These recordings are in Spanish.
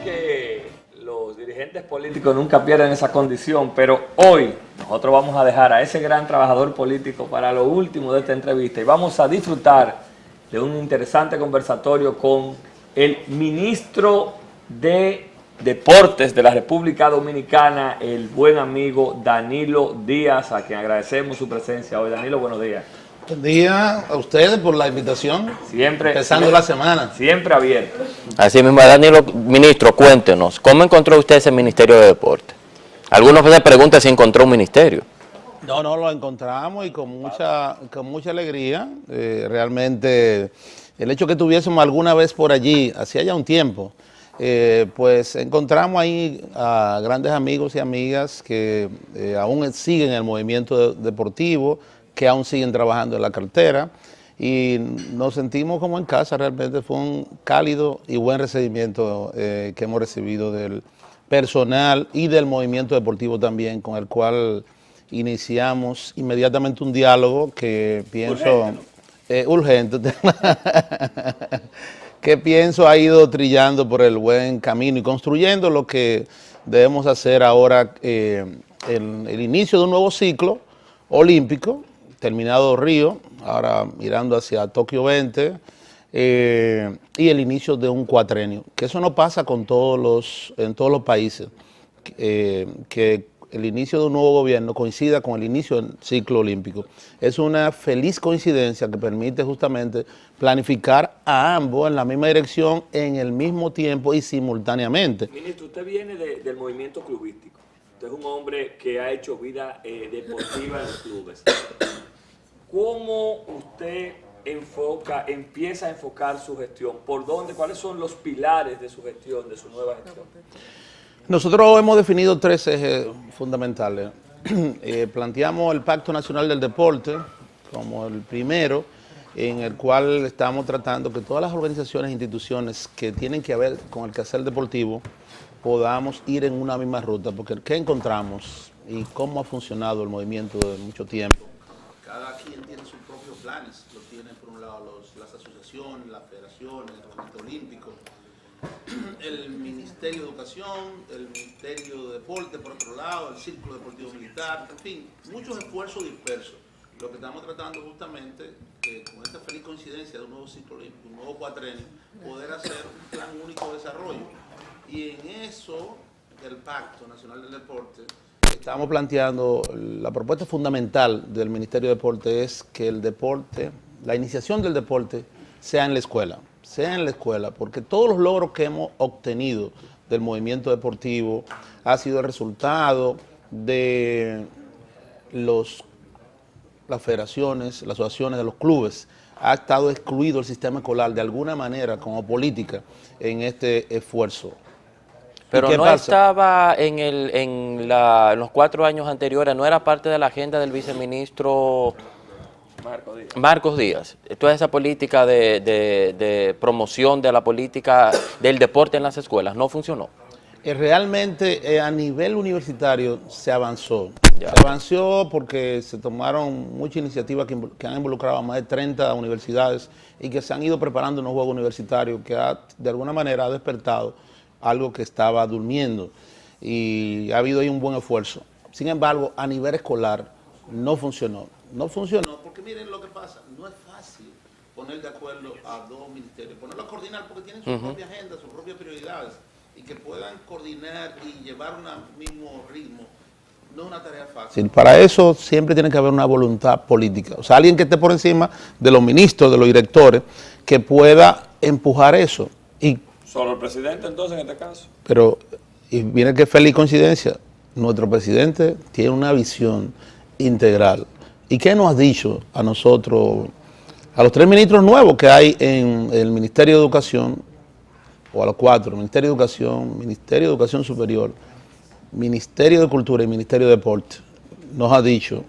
que los dirigentes políticos nunca pierden esa condición, pero hoy nosotros vamos a dejar a ese gran trabajador político para lo último de esta entrevista y vamos a disfrutar de un interesante conversatorio con el ministro de Deportes de la República Dominicana, el buen amigo Danilo Díaz, a quien agradecemos su presencia hoy. Danilo, buenos días. Buen día a ustedes por la invitación. Siempre empezando la semana. Siempre abierto. Así mismo, Danilo, ministro, cuéntenos, ¿cómo encontró usted ese Ministerio de Deporte? Algunos se preguntan si encontró un ministerio. No, lo encontramos y con mucha alegría. Realmente, el hecho que estuviésemos alguna vez por allí, hacía ya un tiempo, pues encontramos ahí a grandes amigos y amigas que aún siguen el movimiento deportivo, que aún siguen trabajando en la cartera, y nos sentimos como en casa. Realmente fue un cálido y buen recibimiento que hemos recibido del personal y del movimiento deportivo también, con el cual iniciamos inmediatamente un diálogo que pienso urgente, que pienso ha ido trillando por el buen camino y construyendo lo que debemos hacer ahora, el inicio de un nuevo ciclo olímpico, terminado Río, ahora mirando hacia Tokio 20, y el inicio de un cuatrenio, que eso no pasa en todos los países, que el inicio de un nuevo gobierno coincida con el inicio del ciclo olímpico. Es una feliz coincidencia que permite justamente planificar a ambos en la misma dirección, en el mismo tiempo y simultáneamente. Ministro, usted viene del movimiento clubístico. Usted es un hombre que ha hecho vida deportiva en los clubes. ¿Cómo usted empieza a enfocar su gestión? ¿Por dónde? ¿Cuáles son los pilares de su gestión, de su nueva gestión? Nosotros hemos definido 3 ejes fundamentales. Planteamos el Pacto Nacional del Deporte como el primero, en el cual estamos tratando que todas las organizaciones e instituciones que tienen que ver con el quehacer deportivo podamos ir en una misma ruta, porque ¿qué encontramos y cómo ha funcionado el movimiento de mucho tiempo? Cada quien tiene sus propios planes. Lo tienen por un lado las asociaciones, las federaciones, el Comité Olímpico, el Ministerio de Educación, el Ministerio de Deporte por otro lado, el Círculo Deportivo Militar, en fin, muchos esfuerzos dispersos. Lo que estamos tratando justamente, con esta feliz coincidencia de un nuevo ciclo olímpico, un nuevo cuatrenio, poder hacer un plan único de desarrollo. Y en eso, el Pacto Nacional del Deporte, estamos planteando, la propuesta fundamental del Ministerio de Deporte es que el deporte, la iniciación del deporte sea en la escuela, porque todos los logros que hemos obtenido del movimiento deportivo ha sido el resultado de las federaciones, las asociaciones de los clubes. Ha estado excluido el sistema escolar de alguna manera como política en este esfuerzo. Pero no pasa? Estaba en los 4 años anteriores, no era parte de la agenda del viceministro Marcos Díaz. Toda esa política de promoción de la política del deporte en las escuelas no funcionó. Realmente a nivel universitario se avanzó. Se avanzó porque se tomaron muchas iniciativas que han involucrado a más de 30 universidades y que se han ido preparando en un juego universitario que de alguna manera ha despertado algo que estaba durmiendo, y ha habido ahí un buen esfuerzo. Sin embargo, a nivel escolar no funcionó. No funcionó porque miren lo que pasa, no es fácil poner de acuerdo a 2 ministerios, ponerlos a coordinar porque tienen su propia agenda, sus propias prioridades, y que puedan coordinar y llevar un mismo ritmo. No es una tarea fácil. Para eso siempre tiene que haber una voluntad política, o sea, alguien que esté por encima de los ministros, de los directores, que pueda empujar eso. Y ¿solo el presidente entonces en este caso? Pero, y mira qué feliz coincidencia, nuestro presidente tiene una visión integral. ¿Y qué nos ha dicho a nosotros, a los 3 ministros nuevos que hay en el Ministerio de Educación, o a los 4, Ministerio de Educación, Ministerio de Educación Superior, Ministerio de Cultura y Ministerio de Deporte? Nos ha dicho,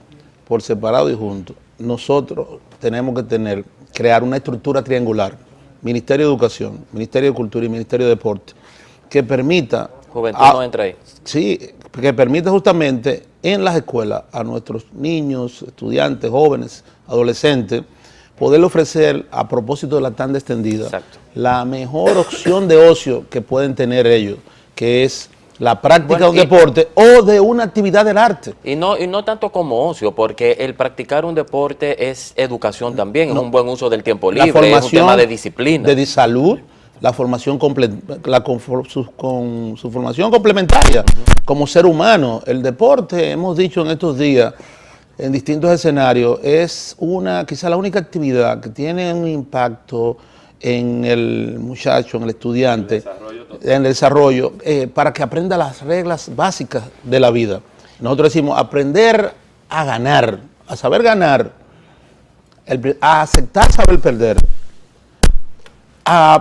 por separado y juntos, nosotros tenemos que crear una estructura triangular, Ministerio de Educación, Ministerio de Cultura y Ministerio de Deporte, que permita... Juventud no entra ahí. Sí, que permita justamente en las escuelas a nuestros niños, estudiantes, jóvenes, adolescentes, poder ofrecer, a propósito de la tanda extendida, exacto, la mejor opción de ocio que pueden tener ellos, que es la práctica de un deporte o de una actividad del arte. Y no tanto como ocio, porque el practicar un deporte es educación también, es un buen uso del tiempo libre, es un tema de disciplina. De salud, la formación su formación complementaria como ser humano. El deporte, hemos dicho en estos días, en distintos escenarios, es quizá la única actividad que tiene un impacto en el muchacho, en el estudiante, en el desarrollo, para que aprenda las reglas básicas de la vida. Nosotros decimos aprender a ganar, a saber ganar, a aceptar saber perder,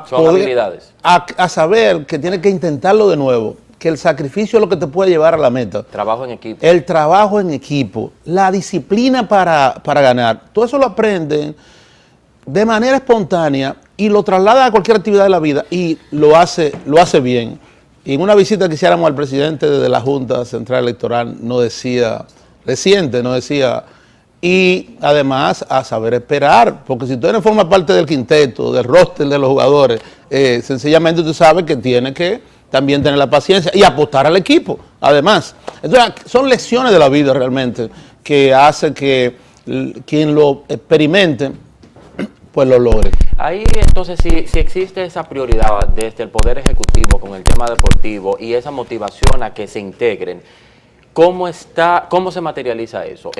Son habilidades. A saber que tienes que intentarlo de nuevo, que el sacrificio es lo que te puede llevar a la meta. Trabajo en equipo. El trabajo en equipo, la disciplina para ganar, todo eso lo aprenden de manera espontánea y lo traslada a cualquier actividad de la vida y lo hace bien. Y en una visita que hiciéramos al presidente de la Junta Central Electoral reciente, y además a saber esperar, porque si tú no formas parte del quinteto, del roster de los jugadores, sencillamente tú sabes que tienes que también tener la paciencia y apostar al equipo, además. Entonces, son lecciones de la vida realmente que hace que quien lo experimente pues lo logre. Ahí entonces si existe esa prioridad desde el Poder Ejecutivo con el tema deportivo y esa motivación a que se integren, ¿cómo se materializa eso?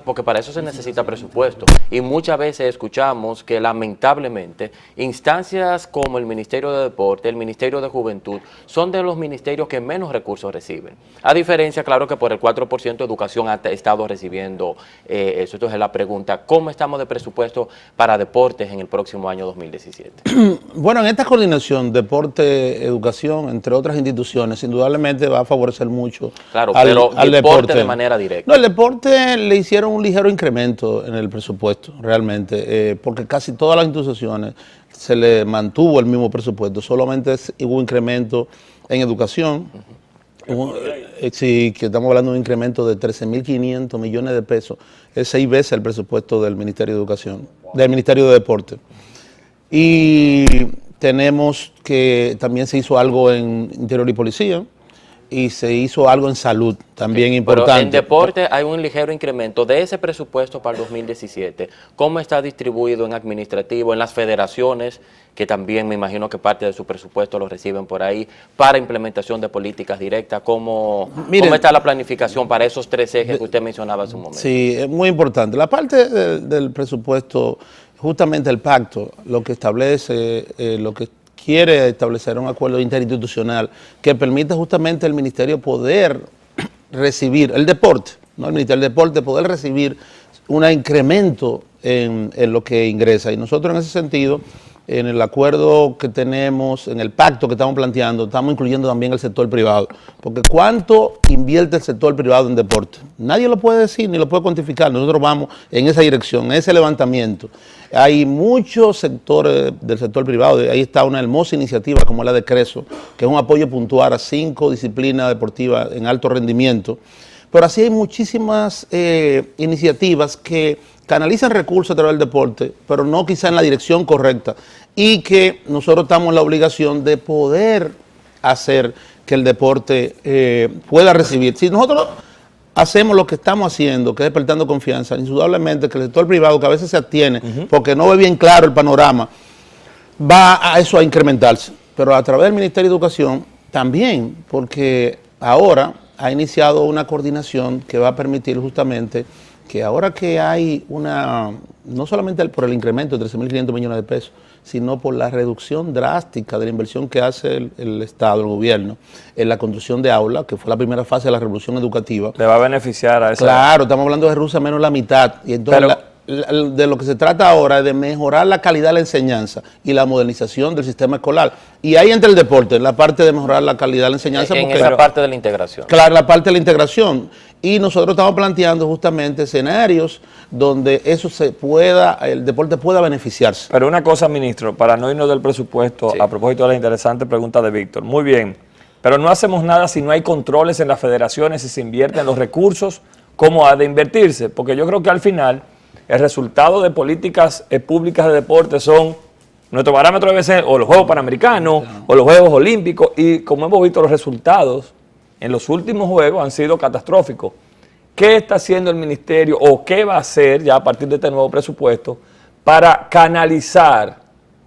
Porque para eso se necesita presupuesto y muchas veces escuchamos que lamentablemente instancias como el Ministerio de Deporte, el Ministerio de Juventud, son de los ministerios que menos recursos reciben. A diferencia, claro que por el 4% de educación ha estado recibiendo eso. Entonces la pregunta, ¿cómo estamos de presupuesto para deportes en el próximo año 2017? Bueno, en esta coordinación, deporte, educación, entre otras instituciones, indudablemente va a favorecer mucho al deporte de manera directa. No, el deporte le hicieron un ligero incremento en el presupuesto, realmente, porque casi todas las instituciones se le mantuvo el mismo presupuesto, solamente hubo incremento en educación. Sí, que estamos hablando de un incremento de 13.500 millones de pesos, es 6 veces el presupuesto del Ministerio de Educación, del Ministerio de Deporte. Y tenemos que también se hizo algo en Interior y Policía, y se hizo algo en salud, también importante. Pero en deporte hay un ligero incremento de ese presupuesto para el 2017. ¿Cómo está distribuido en administrativo, en las federaciones, que también me imagino que parte de su presupuesto lo reciben por ahí, para implementación de políticas directas? ¿Cómo está la planificación para esos 3 ejes que usted mencionaba hace un momento? Sí, es muy importante. La parte del presupuesto, justamente el pacto, lo que establece, lo que quiere establecer un acuerdo interinstitucional que permita justamente al ministerio poder recibir, el deporte, ¿no? El Ministerio del Deporte poder recibir un incremento en lo que ingresa. Y nosotros en ese sentido, en el acuerdo que tenemos, en el pacto que estamos planteando, estamos incluyendo también el sector privado. Porque ¿cuánto invierte el sector privado en deporte? Nadie lo puede decir ni lo puede cuantificar. Nosotros vamos en esa dirección, en ese levantamiento. Hay muchos sectores del sector privado, ahí está una hermosa iniciativa como la de Creso, que es un apoyo puntual a 5 disciplinas deportivas en alto rendimiento. Pero así hay muchísimas iniciativas que canalizan recursos a través del deporte, pero no quizá en la dirección correcta, y que nosotros estamos en la obligación de poder hacer que el deporte pueda recibir. Si nosotros hacemos lo que estamos haciendo, que es despertando confianza, indudablemente que el sector privado, que a veces se abstiene porque no ve bien claro el panorama, va a eso a incrementarse. Pero a través del Ministerio de Educación también, porque ahora ha iniciado una coordinación que va a permitir justamente que ahora que hay no solamente por el incremento de 13.500 millones de pesos, sino por la reducción drástica de la inversión que hace el Estado, el gobierno, en la construcción de aulas, que fue la primera fase de la revolución educativa. ¿Le va a beneficiar a esa? Claro, estamos hablando de Rusia menos la mitad. Y entonces de lo que se trata ahora es de mejorar la calidad de la enseñanza y la modernización del sistema escolar. Y ahí entra el deporte, la parte de mejorar la calidad de la enseñanza. En esa parte de la integración. Claro, la parte de la integración. Y nosotros estamos planteando justamente escenarios donde el deporte pueda beneficiarse. Pero una cosa, ministro, para no irnos del presupuesto, sí, a propósito de la interesante pregunta de Víctor. Muy bien, pero no hacemos nada si no hay controles en las federaciones, si se invierten los recursos, ¿cómo ha de invertirse? Porque yo creo que al final el resultado de políticas públicas de deporte son, nuestro parámetro debe ser o los Juegos Panamericanos o los Juegos Olímpicos, y como hemos visto, los resultados en los últimos Juegos han sido catastróficos. ¿Qué está haciendo el ministerio o qué va a hacer ya a partir de este nuevo presupuesto para canalizar?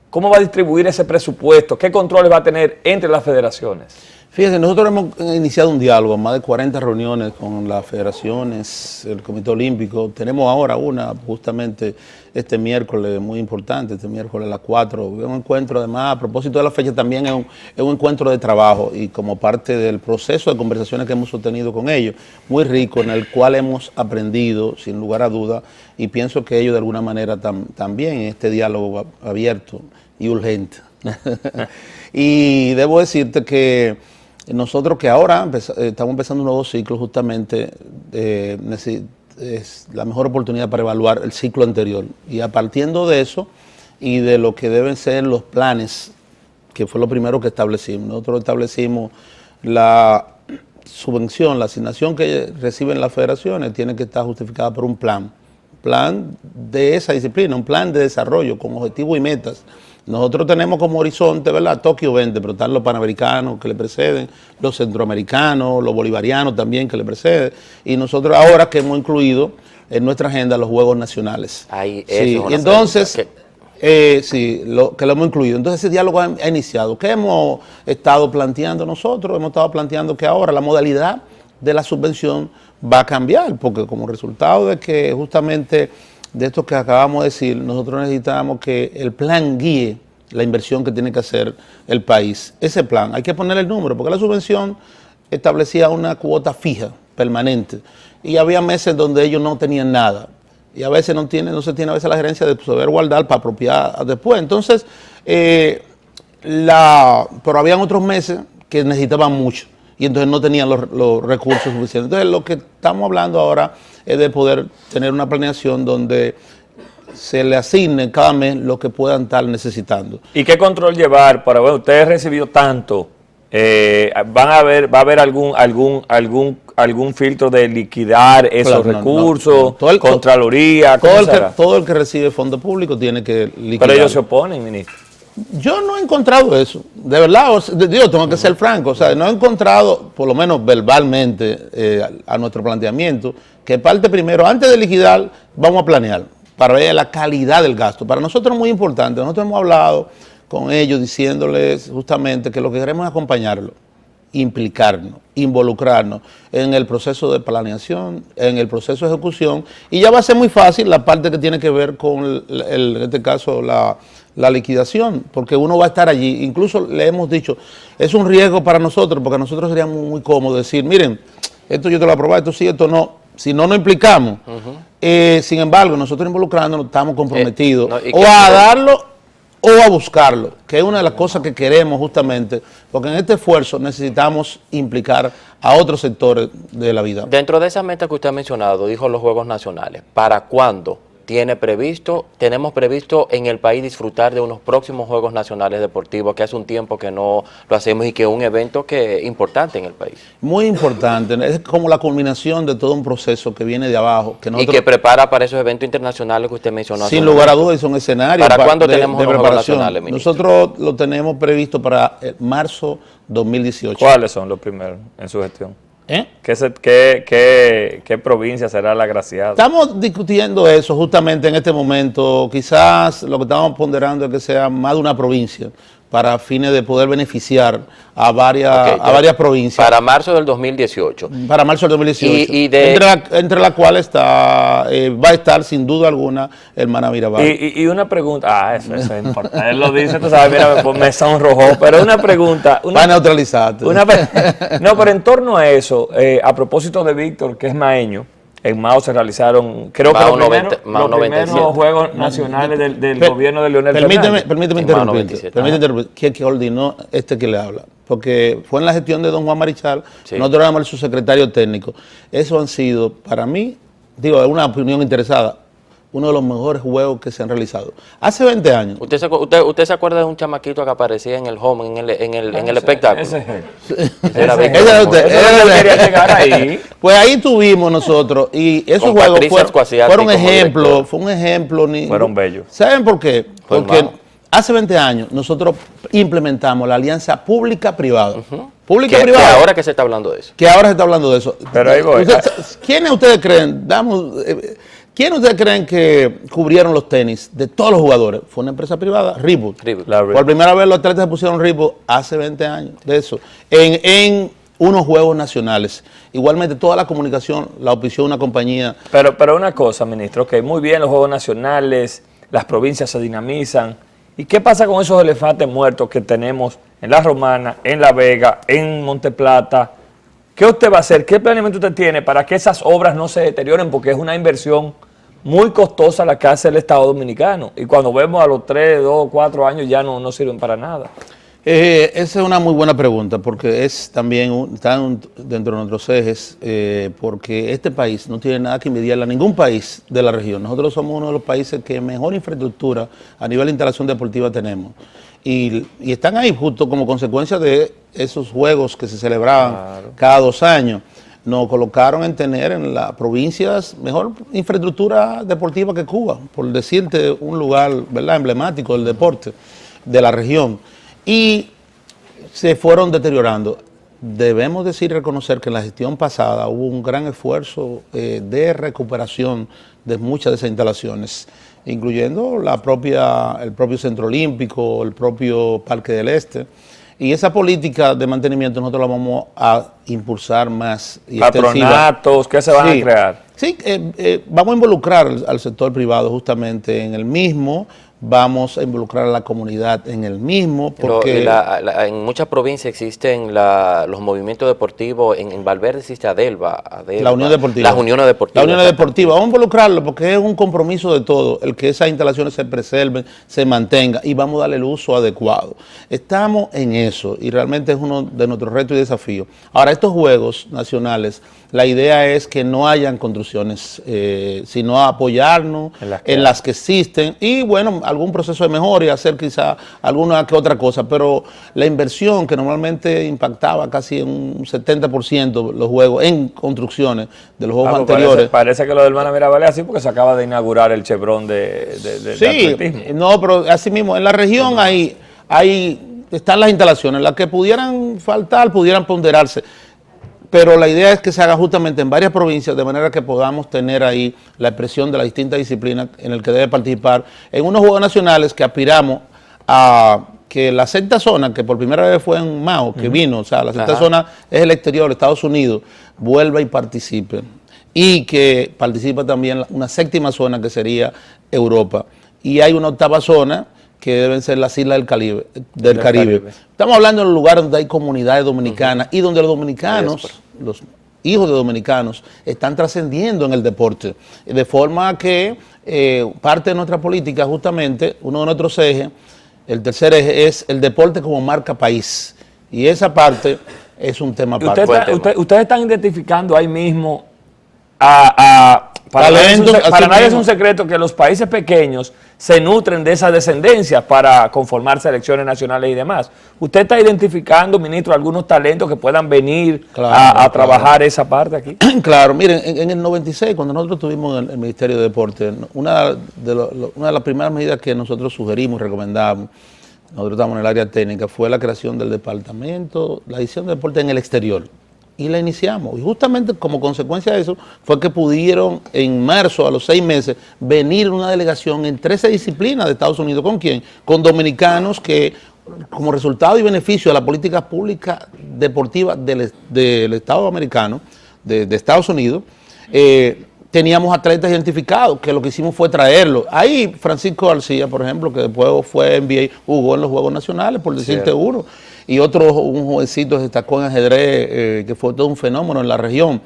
¿Cómo va a distribuir ese presupuesto? ¿Qué controles va a tener entre las federaciones? Fíjense, nosotros hemos iniciado un diálogo, más de 40 reuniones con las federaciones, el Comité Olímpico. Tenemos ahora una, justamente este miércoles, muy importante, este miércoles a las 4. Un encuentro, además, a propósito de la fecha, también es un encuentro de trabajo y como parte del proceso de conversaciones que hemos sostenido con ellos, muy rico, en el cual hemos aprendido, sin lugar a duda, y pienso que ellos de alguna manera también en este diálogo abierto y urgente. Y debo decirte que nosotros que ahora estamos empezando un nuevo ciclo, justamente es la mejor oportunidad para evaluar el ciclo anterior. Y a partir de eso y de lo que deben ser los planes, que fue lo primero que establecimos. Nosotros establecimos la subvención, la asignación que reciben las federaciones tiene que estar justificada por un plan de esa disciplina, un plan de desarrollo con objetivos y metas. Nosotros tenemos como horizonte, ¿verdad?, Tokio 20, pero están los panamericanos que le preceden, los centroamericanos, los bolivarianos también que le preceden, y nosotros ahora que hemos incluido en nuestra agenda los Juegos Nacionales. Ahí, sí, y entonces, sí, que lo hemos incluido. Entonces ese diálogo ha iniciado. ¿Qué hemos estado planteando nosotros? Hemos estado planteando que ahora la modalidad de la subvención va a cambiar, porque como resultado de que justamente de esto que acabamos de decir, nosotros necesitamos que el plan guíe la inversión que tiene que hacer el país. Ese plan, hay que poner el número, porque la subvención establecía una cuota fija, permanente, y había meses donde ellos no tenían nada, y a veces no se tiene a veces la gerencia de saber guardar para apropiar después. Entonces, pero habían otros meses que necesitaban mucho, y entonces no tenían los recursos suficientes. Entonces, lo que estamos hablando ahora es de poder tener una planeación donde se le asigne cada mes lo que puedan estar necesitando. ¿Y qué control llevar para, bueno, ustedes han recibido tanto, va a haber algún filtro de liquidar esos recursos, Contraloría? Todo el que recibe fondo público tiene que liquidar. Pero ellos se oponen, ministro. Yo no he encontrado eso, de verdad, Dios, tengo que ser franco, o sea, no he encontrado, por lo menos verbalmente, a nuestro planteamiento, que parte primero, antes de liquidar, vamos a planear, para ver la calidad del gasto. Para nosotros es muy importante, nosotros hemos hablado con ellos diciéndoles justamente que lo que queremos es acompañarlo, implicarnos, involucrarnos en el proceso de planeación, en el proceso de ejecución, y ya va a ser muy fácil la parte que tiene que ver con, en este caso, la liquidación, porque uno va a estar allí. Incluso le hemos dicho, es un riesgo para nosotros, porque a nosotros sería muy cómodo decir, miren, esto yo te lo aprobé, esto sí, esto no, si no nos implicamos. Sin embargo, nosotros involucrándonos estamos comprometidos o a darlo o a buscarlo, que es una de las cosas que queremos justamente, porque en este esfuerzo necesitamos implicar a otros sectores de la vida. Dentro de esa meta que usted ha mencionado, dijo los Juegos Nacionales, ¿para cuándo tenemos previsto en el país disfrutar de unos próximos Juegos Nacionales Deportivos, que hace un tiempo que no lo hacemos y que es un evento que es importante en el país? Muy importante, es como la culminación de todo un proceso que viene de abajo. Y que prepara para esos eventos internacionales que usted mencionó. Sin lugar a dudas, son escenarios. ¿Para cuándo tenemos los Juegos Nacionales, ministro? Nosotros lo tenemos previsto para marzo 2018. ¿Cuáles son los primeros en su gestión? ¿Qué provincia será la agraciada? Estamos discutiendo eso justamente en este momento. Quizás lo que estamos ponderando es que sea más de una provincia para fines de poder beneficiar a varias provincias. Para marzo del 2018. Para marzo del 2018. Entre la cual va a estar sin duda alguna el Maná Mirabal. Y una pregunta, eso es importante. Él lo dice, tú sabes, mira, me sonrojó, pero una pregunta. Para neutralizarte. No, pero en torno a eso, a propósito de Víctor, que es maeño, en Mao se realizaron, creo que los primeros Juegos Nacionales del gobierno de Leonel Fernández. Permíteme interrumpir. ¿Quién ordenó que le habla? Porque fue en la gestión de don Juan Marichal, nosotros éramos el subsecretario técnico. Eso han sido, para mí, digo, es una opinión interesada, uno de los mejores juegos que se han realizado. Hace 20 años. ¿Usted se acuerda de un chamaquito que aparecía en el home, en el espectáculo? Ese era usted. Pues ahí tuvimos nosotros, y esos juegos fueron ejemplos, fue un ejemplo. Fueron bellos. ¿Saben por qué? Porque hace 20 años nosotros implementamos la alianza pública-privada. Pública-privada. Que ahora que se está hablando de eso. Que ahora se está hablando de eso. Pero ahí voy. ¿Quiénes ustedes creen? ¿Quiénes ustedes creen que cubrieron los tenis de todos los jugadores? Fue una empresa privada, Reebok. Por primera vez los atletas se pusieron Reebok hace 20 años de eso. En unos juegos nacionales. Igualmente toda la comunicación la auspició una compañía. Pero una cosa, ministro, que muy bien los juegos nacionales, las provincias se dinamizan. ¿Y qué pasa con esos elefantes muertos que tenemos en La Romana, en La Vega, en Monteplata? ¿Qué usted va a hacer? ¿Qué planeamiento usted tiene para que esas obras no se deterioren? Porque es una inversión muy costosa la que hace el Estado Dominicano. Y cuando vemos a los 3, 2, 4 años ya no sirven para nada. Esa es una muy buena pregunta, porque es también están dentro de nuestros ejes, porque este país no tiene nada que envidiarle a ningún país de la región. Nosotros somos uno de los países que mejor infraestructura a nivel de instalación deportiva tenemos. Y están ahí justo como consecuencia de esos juegos que se celebraban cada 2 años. Nos colocaron en tener en las provincias mejor infraestructura deportiva que Cuba, por decirte un lugar, ¿verdad?, emblemático del deporte de la región. Y se fueron deteriorando. Debemos decir y reconocer que en la gestión pasada hubo un gran esfuerzo de recuperación de muchas de esas instalaciones, incluyendo el propio Centro Olímpico, el propio Parque del Este. Y esa política de mantenimiento nosotros la vamos a impulsar más. Y patronatos, ¿qué se van a crear? Sí, vamos a involucrar al sector privado justamente en el mismo, vamos a involucrar a la comunidad en el mismo. Porque en muchas provincias existen los movimientos deportivos, en Valverde existe Adelva, la Unión Deportiva. Las uniones deportivas. La Unión Deportiva, vamos a involucrarlo porque es un compromiso de todo, el que esas instalaciones se preserven, se mantengan y vamos a darle el uso adecuado. Estamos en eso y realmente es uno de nuestros retos y desafíos. Ahora, estos juegos nacionales, la idea es que no hayan construcciones, sino apoyarnos en las que existen y bueno, algún proceso de mejora y hacer quizá alguna que otra cosa, pero la inversión que normalmente impactaba casi en un 70% los juegos en construcciones de los juegos anteriores. Parece que lo del Manamira es así porque se acaba de inaugurar el Chevron de atletismo. No, pero así mismo, en la región ahí están las instalaciones, las que pudieran faltar, pudieran ponderarse. Pero la idea es que se haga justamente en varias provincias, de manera que podamos tener ahí la expresión de las distintas disciplinas en el que debe participar en unos Juegos Nacionales que aspiramos a que la sexta zona, que por primera vez fue en Mao, que vino, o sea, la sexta zona es el exterior, Estados Unidos, vuelva y participe. Y que participe también una séptima zona que sería Europa. Y hay una octava zona que deben ser las islas del Caribe. Estamos hablando de un lugar donde hay comunidades dominicanas y donde los dominicanos, los hijos de dominicanos, están trascendiendo en el deporte. De forma que parte de nuestra política, justamente, uno de nuestros ejes, el tercer eje es el deporte como marca país. Y esa parte es un tema aparte. Ustedes están identificando ahí mismo para nadie es un secreto que los países pequeños se nutren de esa descendencia para conformar selecciones nacionales y demás. ¿Usted está identificando, ministro, algunos talentos que puedan venir a trabajar esa parte aquí? Claro, miren, en el 96, cuando nosotros tuvimos el Ministerio de Deporte, una de las primeras medidas que nosotros sugerimos y recomendamos, nosotros estamos en el área técnica, fue la creación del departamento, la edición de deporte en el exterior. Y la iniciamos. Y justamente como consecuencia de eso fue que pudieron en marzo, a los 6 meses, venir una delegación en 13 disciplinas de Estados Unidos. ¿Con quién? Con dominicanos que, como resultado y beneficio de la política pública deportiva del Estado americano, de Estados Unidos, teníamos atletas identificados, que lo que hicimos fue traerlos. Ahí Francisco García, por ejemplo, que después fue NBA, jugó en los Juegos Nacionales, por decirte uno. Y otro, un jovencito se destacó en ajedrez, que fue todo un fenómeno en la región.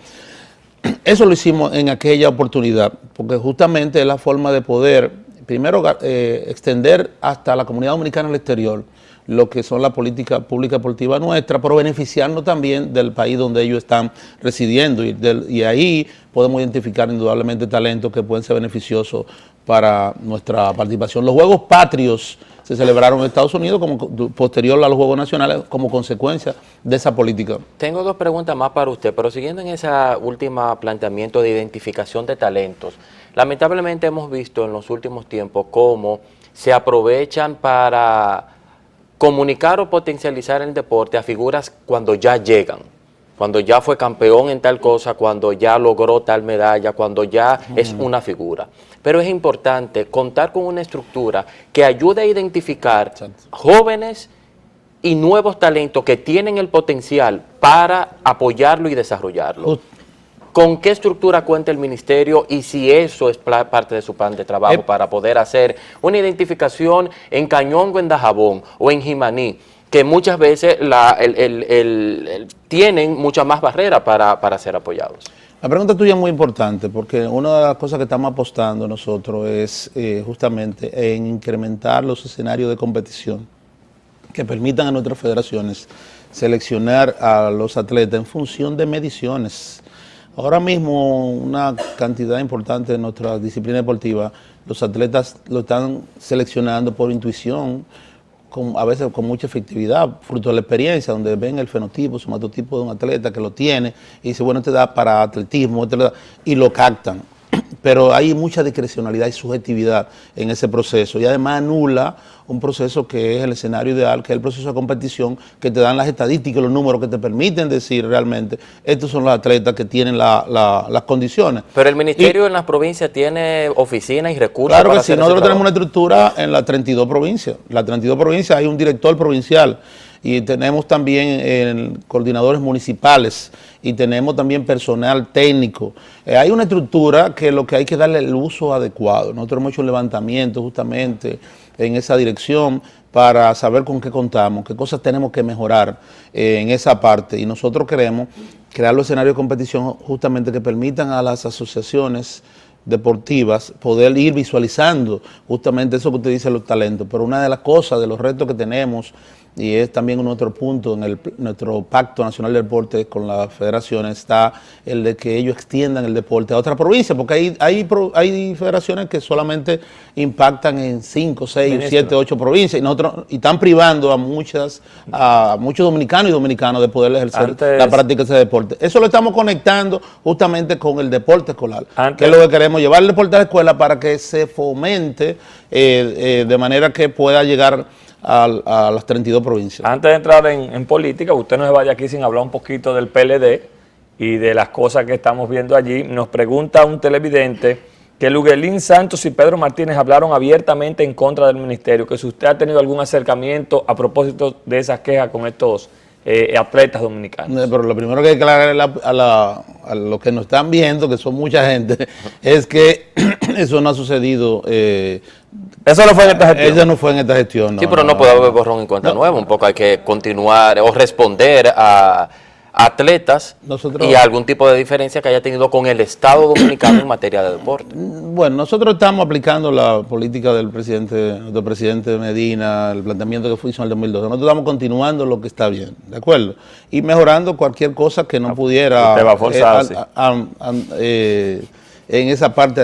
Eso lo hicimos en aquella oportunidad, porque justamente es la forma de poder, primero, extender hasta la comunidad dominicana al exterior, lo que son la política pública deportiva nuestra, pero beneficiarnos también del país donde ellos están residiendo. Y ahí podemos identificar indudablemente talentos que pueden ser beneficiosos para nuestra participación. Los Juegos Patrios se celebraron en Estados Unidos como posterior a los Juegos Nacionales como consecuencia de esa política. Tengo 2 preguntas más para usted, pero siguiendo en ese último planteamiento de identificación de talentos, lamentablemente hemos visto en los últimos tiempos cómo se aprovechan para comunicar o potencializar el deporte a figuras cuando ya llegan, cuando ya fue campeón en tal cosa, cuando ya logró tal medalla, cuando ya es una figura. Pero es importante contar con una estructura que ayude a identificar jóvenes y nuevos talentos que tienen el potencial para apoyarlo y desarrollarlo. ¿Con qué estructura cuenta el ministerio y si eso es parte de su plan de trabajo para poder hacer una identificación en Cañongo, en Dajabón o en Jimaní, que muchas veces tienen muchas más barreras para ser apoyados? La pregunta tuya es muy importante porque una de las cosas que estamos apostando nosotros es justamente en incrementar los escenarios de competición que permitan a nuestras federaciones seleccionar a los atletas en función de mediciones. Ahora mismo una cantidad importante de nuestras disciplinas deportivas, los atletas lo están seleccionando por intuición, a veces con mucha efectividad, fruto de la experiencia, donde ven el fenotipo, somatotipo de un atleta que lo tiene, y dice, bueno, este da para atletismo, y lo captan. Pero hay mucha discrecionalidad y subjetividad en ese proceso, y además anula un proceso que es el escenario ideal, que es el proceso de competición, que te dan las estadísticas, los números que te permiten decir realmente, estos son los atletas que tienen las condiciones. Pero el ministerio en las provincias tiene oficinas y recursos. Claro que sí, nosotros tenemos una estructura en las 32 provincias. En las 32 provincias hay un director provincial y tenemos también coordinadores municipales y tenemos también personal técnico. Hay una estructura que lo que hay que darle el uso adecuado. Nosotros hemos hecho un levantamiento justamente en esa dirección para saber con qué contamos, qué cosas tenemos que mejorar en esa parte. Y nosotros queremos crear los escenarios de competición justamente que permitan a las asociaciones deportivas poder ir visualizando justamente eso que usted dice, los talentos. Pero una de las cosas, de los retos que tenemos, y es también otro punto en nuestro Pacto Nacional del Deporte con las federaciones, está el de que ellos extiendan el deporte a otras provincias, porque hay federaciones que solamente impactan en 5, 6, 7, 8 provincias y están privando a muchos dominicanos y dominicanas de poder ejercer la práctica de ese deporte. Eso lo estamos conectando justamente con el deporte escolar, que es lo que queremos, llevar el deporte a la escuela para que se fomente de manera que pueda llegar a las 32 provincias. Antes de entrar en política, usted no se vaya aquí sin hablar un poquito del PLD y de las cosas que estamos viendo allí. Nos pregunta un televidente que Luguelín Santos y Pedro Martínez hablaron abiertamente en contra del ministerio, que si usted ha tenido algún acercamiento a propósito de esas quejas con estos atletas dominicanos. Pero lo primero que hay que aclarar a los que nos están viendo, que son mucha gente, es que eso no ha sucedido. Eso no fue en esta gestión. Eso no fue en esta gestión. No, sí, pero no puede haber borrón en cuenta nueva. Un poco hay que continuar o responder a atletas y a algún tipo de diferencia que haya tenido con el Estado dominicano en materia de deporte. Bueno, nosotros estamos aplicando la política del nuestro presidente Medina, el planteamiento que hizo en el 2012. Nosotros estamos continuando lo que está bien, ¿de acuerdo? Y mejorando cualquier cosa que no pudiera usted va a forzar, sí. En esa parte.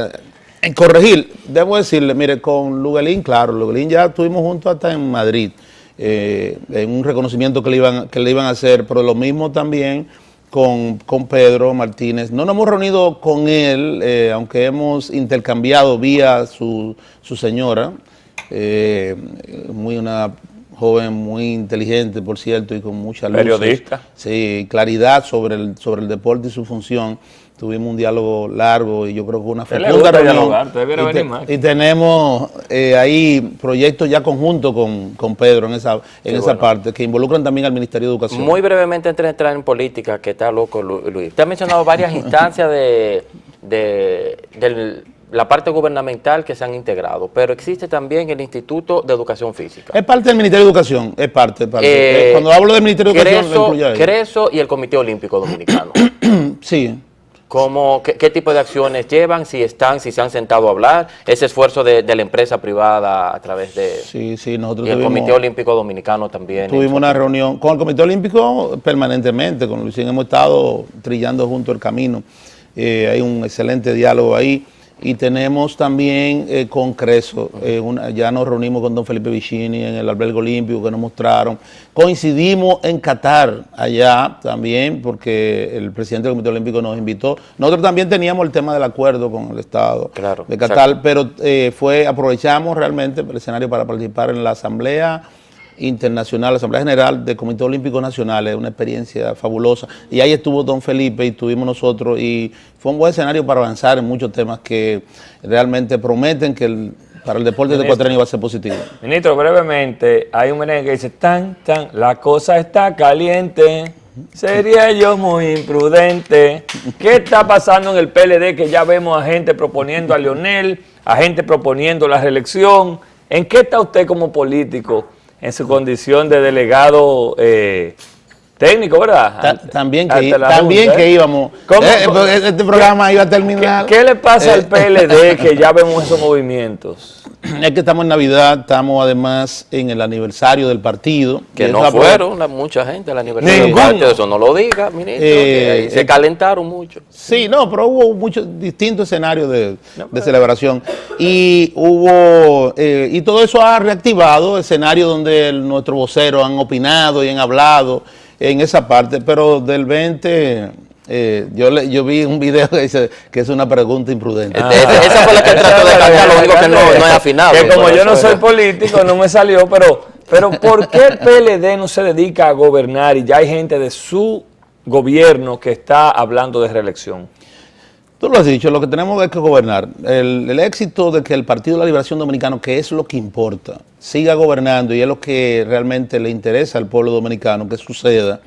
En corregir, debo decirle, mire, con Luguelín, claro, Luguelín ya estuvimos juntos hasta en Madrid, en un reconocimiento que le iban a hacer, pero lo mismo también con Pedro Martínez. No nos hemos reunido con él, aunque hemos intercambiado vía su señora, una joven muy inteligente, por cierto, y con mucha luz. Periodista. Sí, claridad sobre el deporte y su función. Tuvimos un diálogo largo y yo creo que una fecunda reunión. Y tenemos ahí proyectos ya conjuntos con Pedro en esa parte, que involucran también al Ministerio de Educación. Muy brevemente, antes de entrar en política, que está loco Luis. Usted ha mencionado varias instancias de la parte gubernamental que se han integrado, pero existe también el Instituto de Educación Física. Es parte del Ministerio de Educación, es parte. Cuando hablo del Ministerio de Educación, lo incluyo ahí. CRESO y el Comité Olímpico Dominicano. Sí. ¿Qué tipo de acciones llevan? Si se han sentado a hablar, ese esfuerzo de la empresa privada a través de... Sí, nosotros y el Comité Olímpico Dominicano también. Tuvimos una reunión con el Comité Olímpico permanentemente, con Luisín hemos estado trillando junto el camino, hay un excelente diálogo ahí, y tenemos también congreso. Ya nos reunimos con don Felipe Vicini en el albergue olímpico que nos mostraron. Coincidimos en Qatar, allá también, porque el presidente del Comité Olímpico nos invitó. Nosotros también teníamos el tema del acuerdo con el Estado de Qatar, pero aprovechamos realmente el escenario para participar en la Asamblea Internacional, la Asamblea General del Comité Olímpico Nacional. Es una experiencia fabulosa, y ahí estuvo don Felipe y estuvimos nosotros, y fue un buen escenario para avanzar en muchos temas que realmente prometen que para el deporte de ecuatoriano va a ser positivo. Ministro, brevemente, hay un merengue que dice, la cosa está caliente, sería yo muy imprudente. ¿Qué está pasando en el PLD, que ya vemos a gente proponiendo a Leonel, a gente proponiendo la reelección? ¿En qué está usted como político en su condición de delegado técnico, verdad? También que íbamos. Este programa iba a terminar. ¿Qué le pasa al PLD que ya vemos esos movimientos? Es que estamos en Navidad, estamos además en el aniversario del partido. Que no fueron mucha gente al aniversario del partido, eso no lo diga, ministro, que ahí se calentaron mucho. Sí, no, pero hubo muchos distintos escenarios de celebración. Y y todo eso ha reactivado escenarios donde nuestros voceros han opinado y han hablado en esa parte, pero del 20... yo vi un video que dice que es una pregunta imprudente. Esa fue la que trató de cambiar, lo único que no es afinado. Que como yo no soy político, no me salió, pero ¿por qué el PLD no se dedica a gobernar y ya hay gente de su gobierno que está hablando de reelección? Tú lo has dicho, lo que tenemos es que gobernar. El éxito de que el Partido de la Liberación Dominicano, que es lo que importa, siga gobernando, y es lo que realmente le interesa al pueblo dominicano que suceda,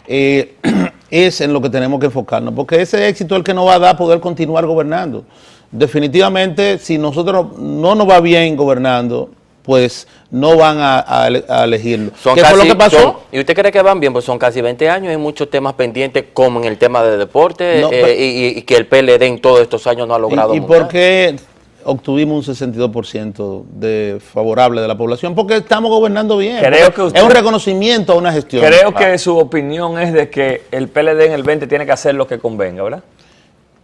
es en lo que tenemos que enfocarnos, porque ese éxito es el que nos va a dar poder continuar gobernando. Definitivamente, si nosotros no nos va bien gobernando, pues no van a elegirlo. ¿Qué fue lo que pasó? ¿Y usted cree que van bien? Pues son casi 20 años, hay muchos temas pendientes, como en el tema de deporte, y que el PLD en todos estos años no ha logrado. ¿Y por qué obtuvimos un 62% favorable de la población? Porque estamos gobernando bien. Es un reconocimiento a una gestión. Creo que su opinión es de que el PLD en el 20 tiene que hacer lo que convenga, ¿verdad?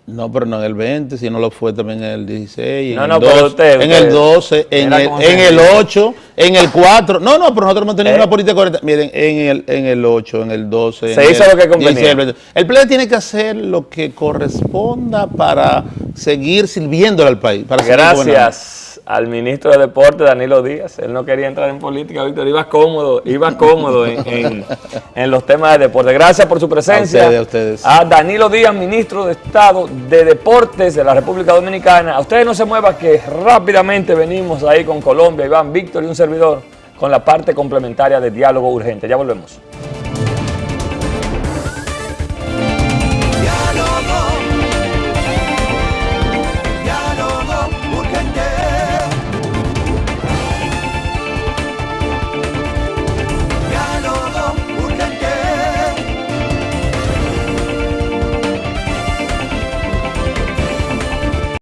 No, pero no en el 20, si no lo fue también en el 16, en el 12, en el 8, en el 4. No, pero nosotros hemos tenido una política correcta. Miren, en el 8, en el 12. Se hizo lo que convenía. El PLD tiene que hacer lo que corresponda para seguir sirviéndole al país. Gracias al ministro de Deportes, Danilo Díaz. Él no quería entrar en política, Víctor, iba cómodo en los temas de deporte. Gracias por su presencia. A ustedes. A Danilo Díaz, ministro de Estado de Deportes de la República Dominicana. A ustedes no se muevan, que rápidamente venimos ahí con Colombia, Iván, Víctor y un servidor con la parte complementaria de Diálogo Urgente. Ya volvemos.